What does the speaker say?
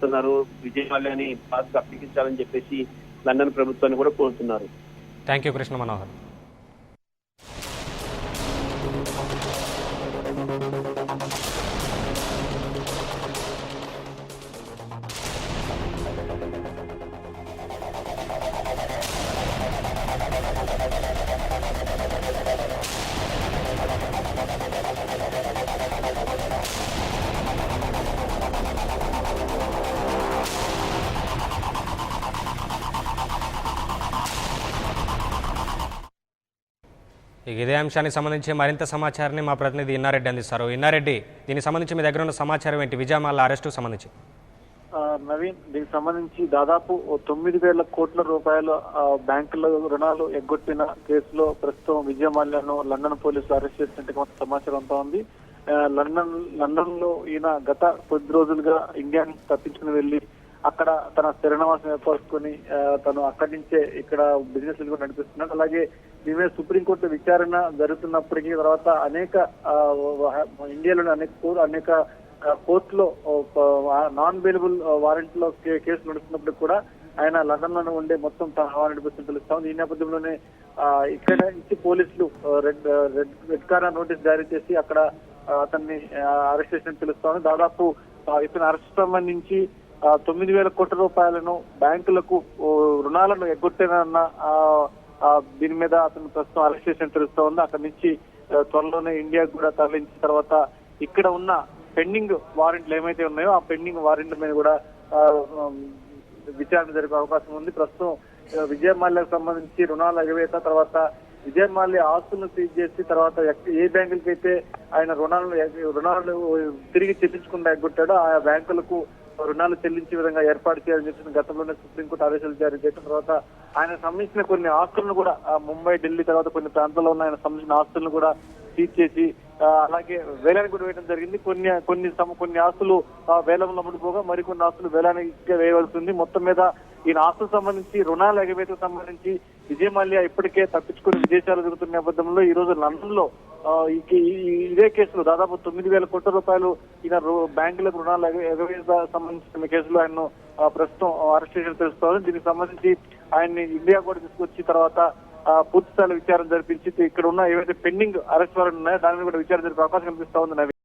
Vijay మాల్యాని pass అప్పగించాలని చెప్పేసి London ప్రభుత్వాన్ని కూడా కోరుతున్నారు. Thank you Krishna Manohar. ఇదే అంశానికి సంబంధించి మరింత సమాచారాన్ని మా ప్రతినిధి ఇన్నారెడ్డి అందిస్తారు. ఇన్నారెడ్డి, దీనికి సంబంధించి మీ దగ్గర ఉన్న సమాచారం ఏంటి? విజయ్ మాల్యా అరెస్టు సంబంధించి. నవీన్, దీనికి సంబంధించి దాదాపు 9,000 కోట్ల రూపాయల బ్యాంకుల రుణాలు ఎగ్గొట్టిన కేసులో ప్రస్తుతం విజయ్ మాల్యాను లండన్ పోలీసులు అరెస్ట్ చేసినట్టు కొంత సమాచారం అంతా ఉంది. లండన్ లో ఈయన గత కొద్ది రోజులుగా ఇండియా నుంచి తప్పించుకుని వెళ్లి అక్కడ తన స్థిరనివాసం ఏర్పరుచుకుని తను అక్కడి నుంచే ఇక్కడ బిజినెస్ కూడా నడిపిస్తున్నాడు. అలాగే దీని సుప్రీంకోర్టు విచారణ జరుగుతున్నప్పటికీ తర్వాత అనేక ఇండియాలోని అనేక కోర్టులో నాన్ బెయిలబుల్ వారెంట్ లో కేసు నడుస్తున్నప్పుడు కూడా ఆయన లండన్ లోనే ఉండే మొత్తం తన నడిపిస్తున్నట్టు తెలుస్తా ఉంది. ఈ నేపథ్యంలోనే ఇక్కడ నుంచి పోలీసులు రెడ్ కార్నర్ నోటీస్ జారీ చేసి అక్కడ అతన్ని అరెస్ట్ చేసినట్టు తెలుస్తా ఉంది. దాదాపు ఇతను అరెస్ట్ సంబంధించి 9,000 కోట్ల రూపాయలను బ్యాంకులకు రుణాలను ఎగ్గొట్టేనన్న దీని మీద అతను ప్రస్తుతం అరెస్ట్ చేసినట్టు తెలుస్తా ఉంది. అక్కడి నుంచి త్వరలోనే ఇండియాకు కూడా తరలించిన తర్వాత ఇక్కడ ఉన్న పెండింగ్ వారెంట్లు ఏమైతే ఉన్నాయో ఆ పెండింగ్ వారెంట్ల మీద కూడా విచారణ జరిపే అవకాశం ఉంది. ప్రస్తుతం విజయ్ మాల్యాకు సంబంధించి రుణాల ఎగవేత తర్వాత విజయ్ మాల్యా ఆస్తులను సీజ్ చేసి తర్వాత ఏ బ్యాంకులకైతే ఆయన రుణాలను తిరిగి చెల్లించకుండా ఎగ్గొట్టాడో ఆ బ్యాంకులకు రుణాలు చెల్లించే విధంగా ఏర్పాటు చేయాలని చెప్పిన గతంలోనే సుప్రీంకోర్టు ఆదేశాలు జారీ చేయడం తర్వాత ఆయన సంబంధించిన కొన్ని ఆస్తులను కూడా ముంబై, ఢిల్లీ తర్వాత కొన్ని ప్రాంతాల్లో ఉన్న ఆయన సంబంధించిన ఆస్తులను కూడా సీజ్ చేసి అలాగే వేలానికి కూడా వేయడం జరిగింది. కొన్ని ఆస్తులు వేలంలో అమ్ముడుపోగా మరికొన్ని ఆస్తులు వేలానికి వేయవలసి ఉంది. మొత్తం మీద ఈయన ఆస్తులకు సంబంధించి రుణాల ఎగవేతకు సంబంధించి విజయ్ మాల్యా ఇప్పటికే తప్పించుకుని విదేశాలు జరుగుతున్న నేపథ్యంలో ఈ రోజు లండన్ లో ఇదే కేసులో దాదాపు 9,000 కోట్ల రూపాయలు ఈయన బ్యాంకులకు రుణాలు ఎగవేత సంబంధించిన కేసులో ఆయన ప్రస్తుతం అరెస్ట్ చేసినట్టు తెలుస్తోంది. దీనికి సంబంధించి ఆయన్ని ఇండియా కూడా తీసుకొచ్చి తర్వాత పూర్తి స్థాయిలో విచారణ జరిపించి ఇక్కడ ఉన్న ఏవైతే పెండింగ్ అరెస్ట్ వారెంట్ ఉన్నాయో దాని మీద కూడా విచారణ జరిపే అవకాశం కనిపిస్తా ఉంది.